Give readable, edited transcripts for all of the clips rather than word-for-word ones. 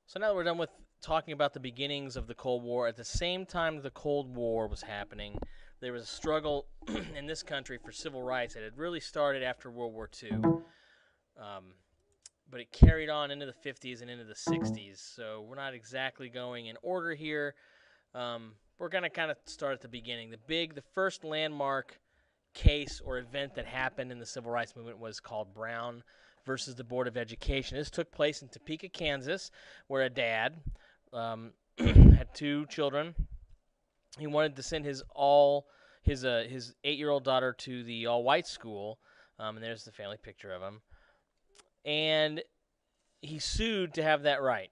So now that we're done with talking about the beginnings of the Cold War, at the same time the Cold War was happening, there was a struggle in this country for civil rights that had really started after World War II. Um, but it carried on into the 50s and into the 60s. So we're not exactly going in order here. We're going to kind of start at the beginning. The first landmark case or event that happened in the civil rights movement was called Brown versus the Board of Education. This took place in Topeka, Kansas, where a dad had two children. He wanted to send his 8-year-old daughter to the all-white school, and there's the family picture of him. And he sued to have that right,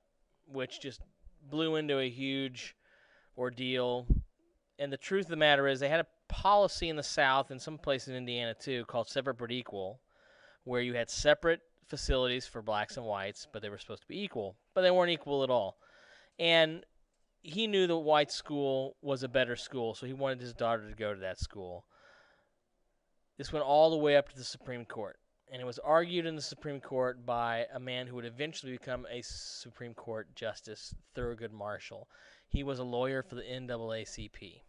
which just blew into a huge ordeal. And the truth of the matter is, they had a policy in the South and some places in Indiana too called separate but equal, where you had separate facilities for blacks and whites, but they were supposed to be equal, but they weren't equal at all. And he knew the white school was a better school, so he wanted his daughter to go to that school. This went all the way up to the Supreme Court, and it was argued in the Supreme Court by a man who would eventually become a Supreme Court Justice, Thurgood Marshall. He was a lawyer for the NAACP.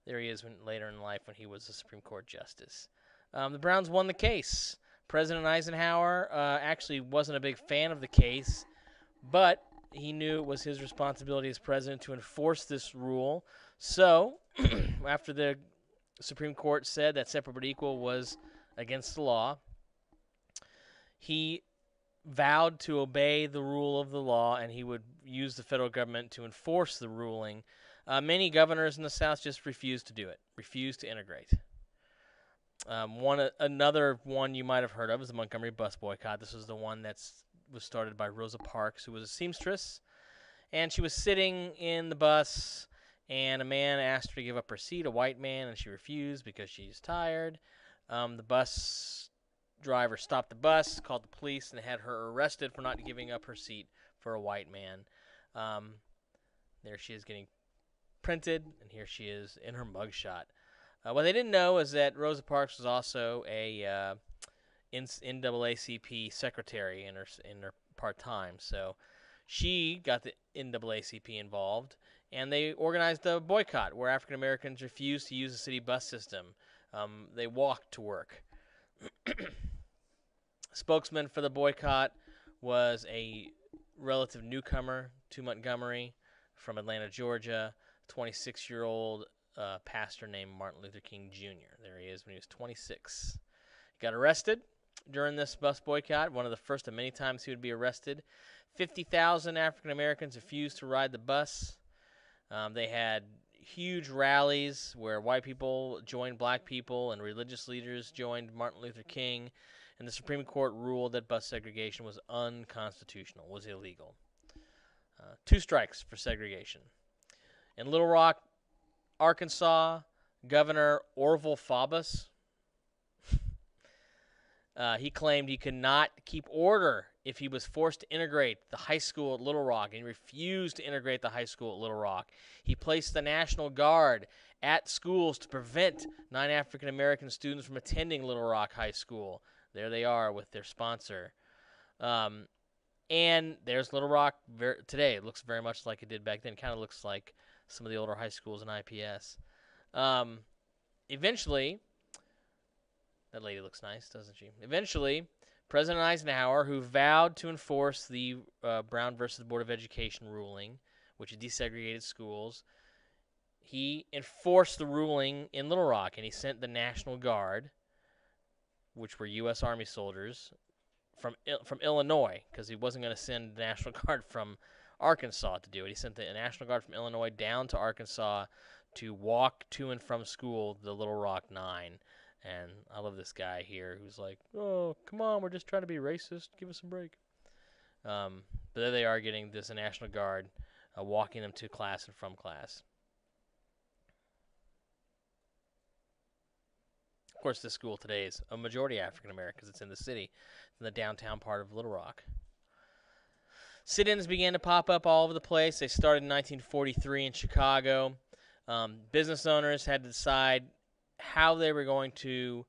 There he is later in life when he was a Supreme Court Justice. The Browns won the case. President Eisenhower actually wasn't a big fan of the case, but he knew it was his responsibility as president to enforce this rule. So, after the Supreme Court said that separate but equal was against the law, he vowed to obey the rule of the law, and he would use the federal government to enforce the ruling. Many governors in the South just refused to do it, refused to integrate. Another one you might have heard of is the Montgomery bus boycott. This was the one that was started by Rosa Parks, who was a seamstress, and she was sitting in the bus, and a man asked her to give up her seat, a white man, and she refused because she's tired. The bus driver stopped the bus, called the police, and had her arrested for not giving up her seat for a white man. There she is getting printed, and here she is in her mugshot. What they didn't know is that Rosa Parks was also a NAACP secretary in her part-time, so she got the NAACP involved, and they organized a boycott where African Americans refused to use the city bus system. They walked to work. Spokesman for the boycott was a relative newcomer to Montgomery from Atlanta, Georgia, 26-year-old pastor named Martin Luther King Jr. There he is when he was 26. He got arrested during this bus boycott, one of the first of many times he would be arrested. 50,000 African Americans refused to ride the bus. They had huge rallies where white people joined black people and religious leaders joined Martin Luther King, and the Supreme Court ruled that bus segregation was unconstitutional, was illegal. 2 strikes for segregation. In Little Rock, Arkansas, Governor Orville Faubus, he claimed he could not keep order if he was forced to integrate the high school at Little Rock, and he refused to integrate the high school at Little Rock. He placed the National Guard at schools to prevent non-African American students from attending Little Rock High School. There they are with their sponsor. And there's Little Rock today. It looks very much like it did back then. Kind of looks like some of the older high schools in IPS. Eventually, that lady looks nice, doesn't she? Eventually, President Eisenhower, who vowed to enforce the Brown versus Board of Education ruling, which desegregated schools, he enforced the ruling in Little Rock, and he sent the National Guard, which were U.S. Army soldiers, from Illinois, because he wasn't going to send the National Guard from Arkansas to do it. He sent the National Guard from Illinois down to Arkansas to walk to and from school, the Little Rock Nine. And I love this guy here who's like, oh, come on, we're just trying to be racist. Give us a break. But there they are getting this National Guard, walking them to class and from class. Of course, this school today is a majority African Americans. It's in the city, in the downtown part of Little Rock. Sit-ins began to pop up all over the place. They started in 1943 in Chicago. Business owners had to decide how they were going to,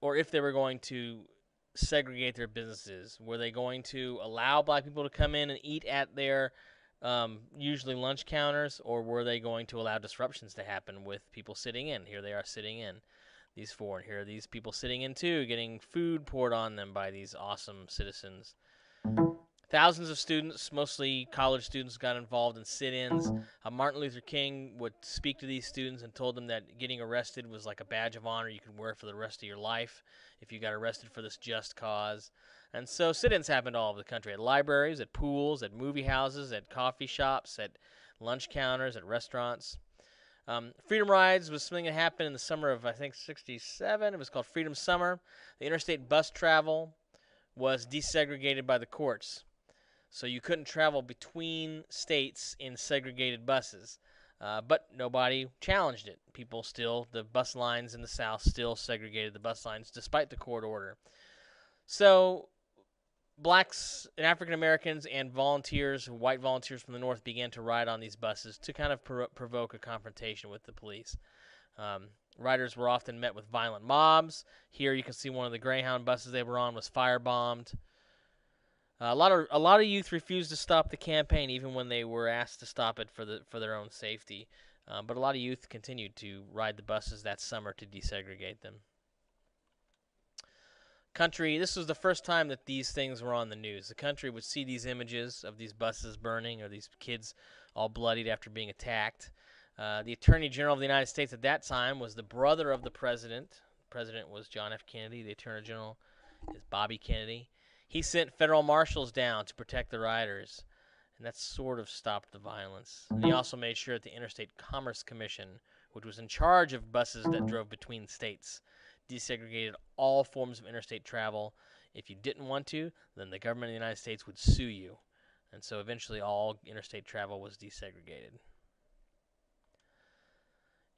or if they were going to segregate their businesses? Were they going to allow black people to come in and eat at their usually lunch counters, or were they going to allow disruptions to happen with people sitting in? Here they are sitting in, these four, and here are these people sitting in too, getting food poured on them by these awesome citizens. Thousands of students, mostly college students, got involved in sit-ins. Martin Luther King would speak to these students and told them that getting arrested was like a badge of honor you could wear for the rest of your life if you got arrested for this just cause. And so sit-ins happened all over the country, at libraries, at pools, at movie houses, at coffee shops, at lunch counters, at restaurants. Freedom Rides was something that happened in the summer of, I think, 67. It was called Freedom Summer. The interstate bus travel was desegregated by the courts. So you couldn't travel between states in segregated buses. But nobody challenged it. People still, the bus lines in the South still segregated the bus lines despite the court order. So blacks and African Americans and volunteers, white volunteers from the North, began to ride on these buses to kind of provoke a confrontation with the police. Riders were often met with violent mobs. Here you can see one of the Greyhound buses they were on was firebombed. A lot of youth refused to stop the campaign, even when they were asked to stop it for their own safety. But a lot of youth continued to ride the buses that summer to desegregate them. This was the first time that these things were on the news. The country would see these images of these buses burning or these kids all bloodied after being attacked. The Attorney General of the United States at that time was the brother of the president. The president was John F. Kennedy. The Attorney General is Bobby Kennedy. He sent federal marshals down to protect the riders, and that sort of stopped the violence. And he also made sure that the Interstate Commerce Commission, which was in charge of buses that drove between states, desegregated all forms of interstate travel. If you didn't want to, then the government of the United States would sue you. And so eventually all interstate travel was desegregated.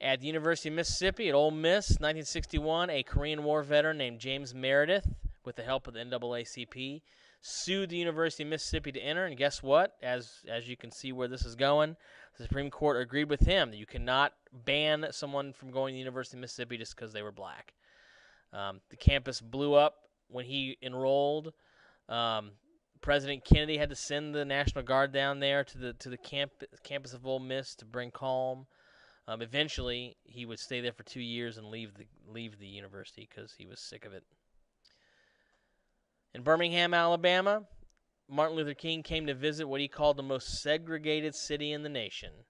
At the University of Mississippi, at Ole Miss, 1961, a Korean War veteran named James Meredith, with the help of the NAACP, sued the University of Mississippi to enter, and guess what? As you can see where this is going, the Supreme Court agreed with him that you cannot ban someone from going to the University of Mississippi just because they were black. The campus blew up when he enrolled. President Kennedy had to send the National Guard down there to the campus of Ole Miss to bring calm. Eventually, he would stay there for 2 years and leave the university because he was sick of it. In Birmingham, Alabama, Martin Luther King came to visit what he called the most segregated city in the nation. It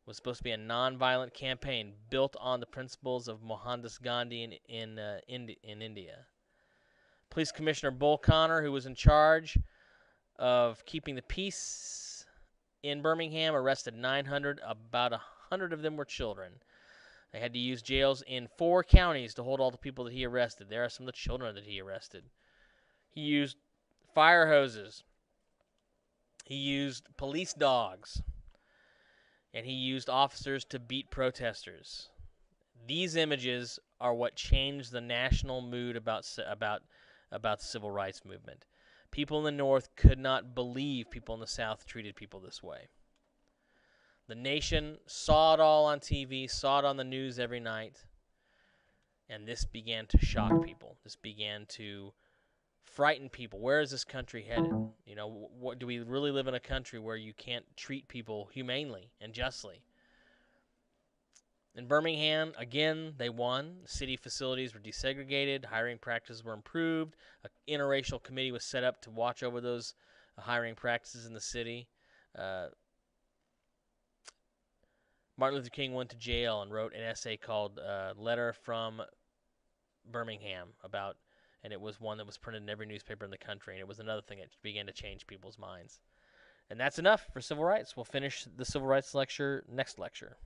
was supposed to be a nonviolent campaign built on the principles of Mohandas Gandhi in India. Police Commissioner Bull Connor, who was in charge of keeping the peace in Birmingham, arrested 900. About 100 of them were children. They had to use jails in 4 counties to hold all the people that he arrested. There are some of the children that he arrested. He used fire hoses. He used police dogs. And he used officers to beat protesters. These images are what changed the national mood about the civil rights movement. People in the North could not believe people in the South treated people this way. The nation saw it all on TV, saw it on the news every night, and this began to shock people. This began to frighten people. Where is this country headed? You know, what do we really live in a country where you can't treat people humanely and justly? In Birmingham, again, they won. City facilities were desegregated. Hiring practices were improved. An interracial committee was set up to watch over those hiring practices in the city. Martin Luther King went to jail and wrote an essay called Letter from Birmingham and it was one that was printed in every newspaper in the country, and it was another thing that began to change people's minds. And that's enough for civil rights. We'll finish the civil rights lecture next lecture.